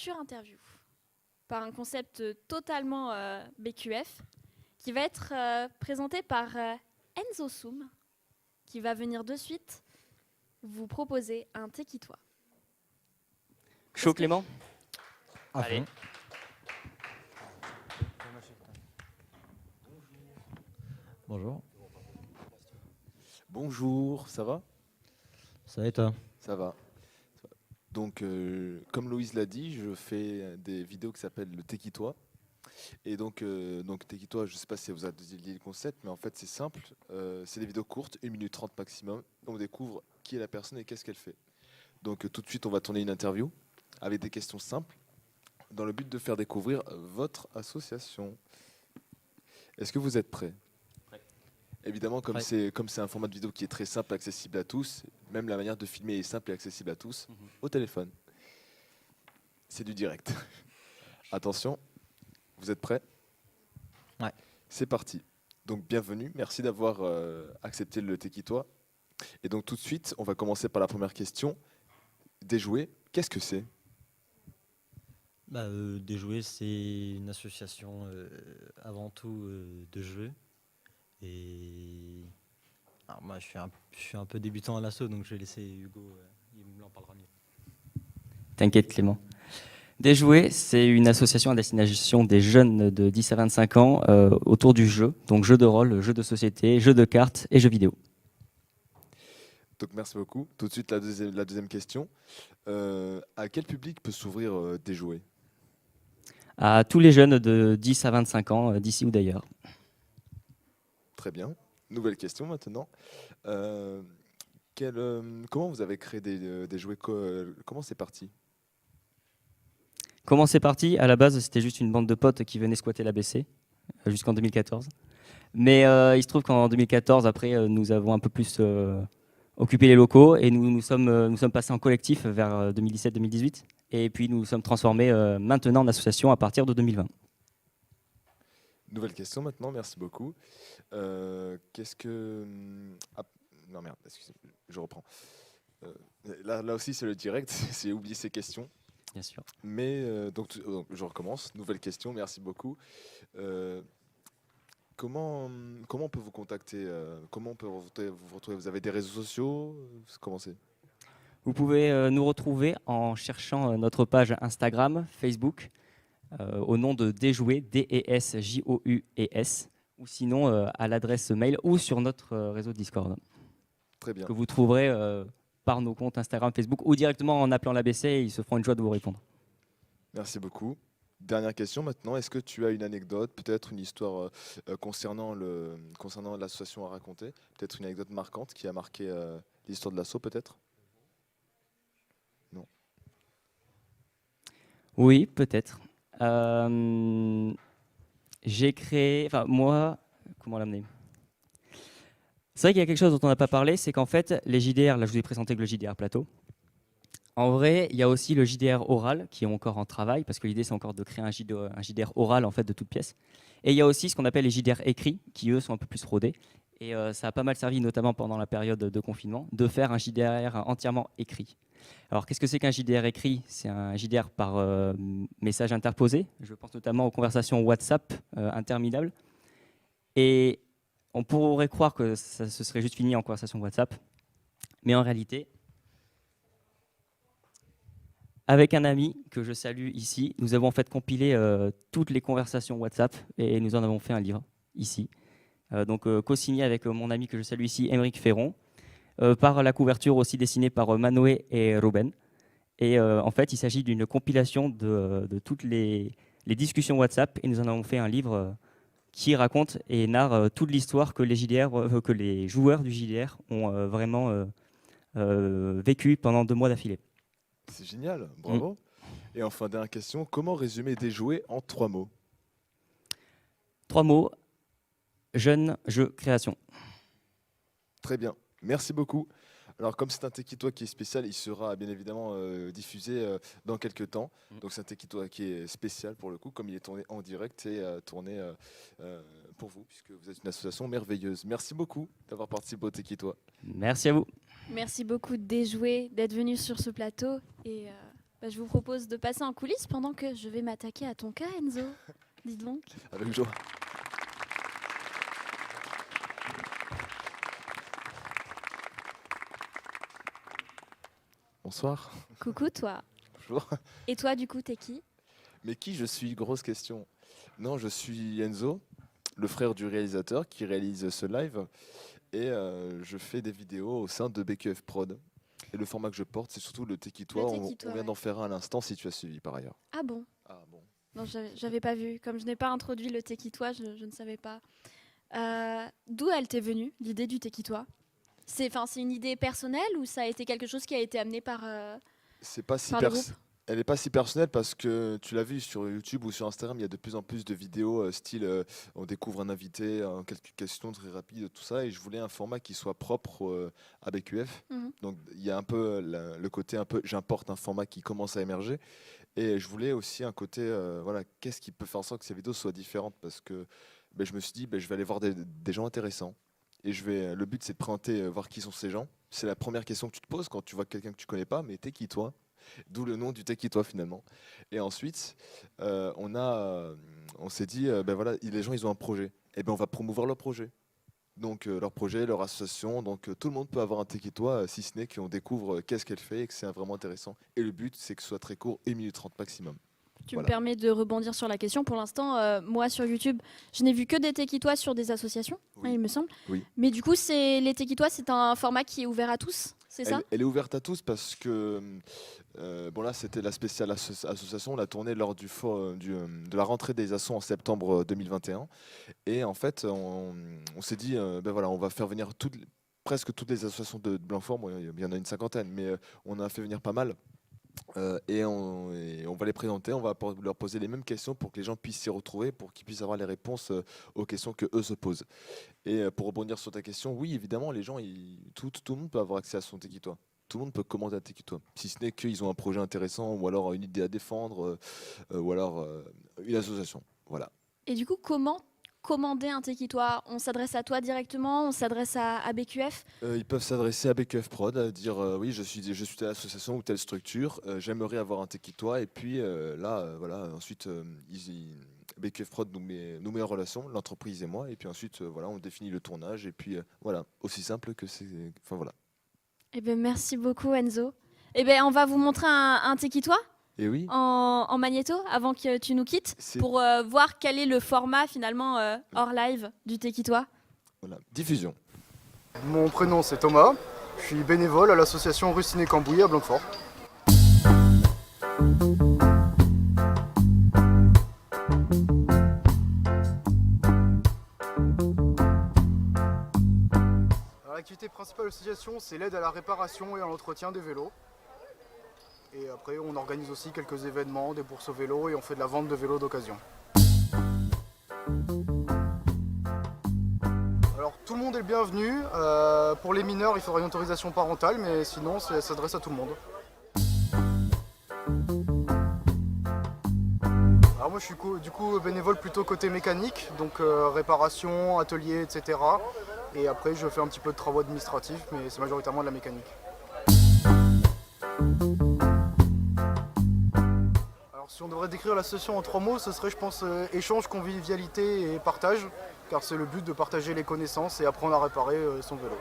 sur interview par un concept totalement BQF qui va être présenté par Enzo Soum qui va venir de suite vous proposer un Tekitois. Chaud Clément. Allez. Bonjour. Bonjour, ça va? Ça va et toi? Ça va. Donc, comme Loïse l'a dit, je fais des vidéos qui s'appellent le Tekitois. Et donc Tekitois, je ne sais pas si vous avez dit le concept, mais en fait, c'est simple. C'est des vidéos courtes, 1 minute 30 maximum. On découvre qui est la personne et qu'est-ce qu'elle fait. Donc, tout de suite, on va tourner une interview avec des questions simples dans le but de faire découvrir votre association. Est-ce que vous êtes prêts? Évidemment, comme c'est un format de vidéo qui est très simple, accessible à tous, même la manière de filmer est simple et accessible à tous, au téléphone. C'est du direct. Attention, vous êtes prêts? Ouais. C'est parti. Donc bienvenue, merci d'avoir accepté le Tekitois. Et donc tout de suite, on va commencer par la première question. Déjouer, qu'est-ce que c'est? Déjouer, c'est une association avant tout de jeux. Et alors moi, je suis un peu débutant à l'assaut, donc je vais laisser Hugo, il en parlera mieux. T'inquiète Clément. Déjouer, c'est une association à destination des jeunes de 10 à 25 ans autour du jeu, donc jeux de rôle, jeux de société, jeux de cartes et jeux vidéo. Donc merci beaucoup. Tout de suite la deuxième question. À quel public peut s'ouvrir Déjouer? À tous les jeunes de 10 à 25 ans, d'ici ou d'ailleurs. Très bien. Nouvelle question maintenant. Comment vous avez créé des jouets? Comment c'est parti? Comment c'est parti? À la base, c'était juste une bande de potes qui venaient squatter l'ABC jusqu'en 2014. Mais il se trouve qu'en 2014, après, nous avons un peu plus occupé les locaux et nous sommes passés en collectif vers 2017-2018. Et puis nous nous sommes transformés maintenant en association à partir de 2020. Nouvelle question maintenant, merci beaucoup. Qu'est-ce que... Ah, non merde, excusez-moi, je reprends. Là aussi c'est le direct, j'ai oublié ces questions. Bien sûr. Mais donc je recommence, nouvelle question, merci beaucoup. Comment on peut vous contacter? Comment on peut vous retrouver? Vous avez des réseaux sociaux? Comment c'est? Vous pouvez nous retrouver en cherchant notre page Instagram, Facebook, au nom de Déjouer, D-E-S-J-O-U-E-S, ou sinon à l'adresse mail ou sur notre réseau Discord. Très bien. Que vous trouverez par nos comptes Instagram, Facebook ou directement en appelant l'ABC, et ils se feront une joie de vous répondre. Merci beaucoup. Dernière question maintenant, est-ce que tu as une anecdote, peut-être une histoire concernant l'association à raconter? Peut-être une anecdote marquante qui a marqué l'histoire de l'asso peut-être? Non. Oui, peut-être. J'ai créé, enfin moi, comment l'amener? C'est vrai qu'il y a quelque chose dont on n'a pas parlé, c'est qu'en fait, les JDR, là je vous ai présenté que le JDR plateau. En vrai, il y a aussi le JDR oral qui est encore en travail, parce que l'idée c'est encore de créer un JDR oral en fait de toute pièce. Et il y a aussi ce qu'on appelle les JDR écrits, qui eux sont un peu plus rodés. Et ça a pas mal servi, notamment pendant la période de confinement, de faire un JDR entièrement écrit. Alors qu'est-ce que c'est qu'un JDR écrit? C'est un JDR par message interposé. Je pense notamment aux conversations WhatsApp interminables. Et on pourrait croire que ça se serait juste fini en conversation WhatsApp. Mais en réalité, avec un ami que je salue ici, nous avons en fait compilé toutes les conversations WhatsApp et nous en avons fait un livre ici. Co-signé avec mon ami que je salue ici, Émeric Ferron, par la couverture aussi dessinée par Manoé et Ruben. Et en fait, il s'agit d'une compilation de toutes les discussions WhatsApp et nous en avons fait un livre qui raconte et narre toute l'histoire que que les joueurs du JDR ont vraiment vécu pendant 2 mois d'affilée. C'est génial, bravo. Et enfin, dernière question, comment résumer Déjouer en 3 mots? 3 mots, jeune, jeu, création. Très bien, merci beaucoup. Alors comme c'est un Tekitois qui est spécial, il sera bien évidemment diffusé dans quelques temps. Donc c'est un Tekitois qui est spécial pour le coup, comme il est tourné en direct et tourné pour vous, puisque vous êtes une association merveilleuse. Merci beaucoup d'avoir participé au Tekitois. Merci à vous. Merci beaucoup de Déjouer, d'être venu sur ce plateau et Bah, je vous propose de passer en coulisses pendant que je vais m'attaquer à ton cas, Enzo. Dis donc. Avec joie. Bonsoir. Coucou toi. Bonjour. Et toi, du coup, t'es qui? Mais qui je suis? Grosse question. Non, je suis Enzo, le frère du réalisateur qui réalise ce live. Et je fais des vidéos au sein de BQF Prod. Et le format que je porte, c'est surtout le Tekitois. Le On Tekitois, vient ouais. d'en faire un à l'instant si tu as suivi par ailleurs. Ah bon? Ah bon. Non, j'avais pas vu. Comme je n'ai pas introduit le Tekitois, je ne savais pas. D'où elle t'est venue, l'idée du Tekitois? C'est une idée personnelle ou ça a été quelque chose qui a été amené par C'est pas si le groupe? Elle n'est pas si personnelle parce que tu l'as vu sur YouTube ou sur Instagram, il y a de plus en plus de vidéos style on découvre un invité, quelques questions très rapides, tout ça. Et je voulais un format qui soit propre à BQF. Mhm. Donc il y a un peu le côté un peu j'importe un format qui commence à émerger. Et je voulais aussi un côté voilà, qu'est-ce qui peut faire en sorte que ces vidéos soient différentes parce que je me suis dit je vais aller voir des gens intéressants. Et le but c'est de présenter, voir qui sont ces gens. C'est la première question que tu te poses quand tu vois quelqu'un que tu connais pas, mais t'es qui toi? D'où le nom du Tekitois finalement. Et ensuite, on s'est dit, voilà, les gens ils ont un projet. Et ben on va promouvoir leur projet. Donc leur projet, leur association. Donc tout le monde peut avoir un Tekitois, si ce n'est qu'on découvre qu'est-ce qu'elle fait et que c'est vraiment intéressant. Et le but c'est que ce soit très court, 1 minute 30 maximum. Tu Voilà. me permets de rebondir sur la question. Pour l'instant, moi sur YouTube, je n'ai vu que des Tekitois sur des associations, Oui. il me semble. Oui. Mais du coup, les Tekitois, c'est un format qui est ouvert à tous, c'est ça? Elle est ouverte à tous parce que bon là c'était la spéciale association, on l'a tournée lors de la rentrée des assos en septembre 2021 et en fait on s'est dit voilà on va faire venir presque toutes les associations de Blanfort, bon, il y en a une cinquantaine mais on a fait venir pas mal. Et on va les présenter, on va leur poser les mêmes questions pour que les gens puissent s'y retrouver, pour qu'ils puissent avoir les réponses aux questions que eux se posent. Et pour rebondir sur ta question, oui, évidemment, les gens, tout le monde peut avoir accès à son Tekitois. Tout le monde peut commander un Tekitois, si ce n'est qu'ils ont un projet intéressant ou alors une idée à défendre ou alors une association. Voilà. Et du coup, comment commander un Tekitois? On s'adresse à toi directement? On s'adresse à BQF? Ils peuvent s'adresser à BQF Prod, à dire oui, je suis telle association ou telle structure, j'aimerais avoir un Tekitois. Et puis voilà, ensuite, BQF Prod nous met en relation, l'entreprise et moi. Et puis ensuite, voilà, on définit le tournage. Et puis voilà, aussi simple que c'est. Enfin voilà. Eh bien, merci beaucoup, Enzo. Eh bien, on va vous montrer un Tekitois Et oui, en magnéto avant que tu nous quittes c'est pour voir quel est le format finalement hors live du Tekitois. voilà, diffusion. Mon prénom c'est Thomas, je suis bénévole à l'association Rue Ciné-Cambouis à Blanquefort. L'activité principale de l'association c'est l'aide à la réparation et à l'entretien des vélos. Et après on organise aussi quelques événements, des bourses au vélo et on fait de la vente de vélos d'occasion. Alors tout le monde est le bienvenu. Pour les mineurs, il faudra une autorisation parentale, mais sinon, ça s'adresse à tout le monde. Alors moi, je suis du coup bénévole plutôt côté mécanique, donc réparation, atelier, etc. Et après, je fais un petit peu de travaux administratifs, mais c'est majoritairement de la mécanique. Alors si on devrait décrire l'association en 3 mots, ce serait, je pense, échange, convivialité et partage. Car c'est le but de partager les connaissances et apprendre à réparer son vélo.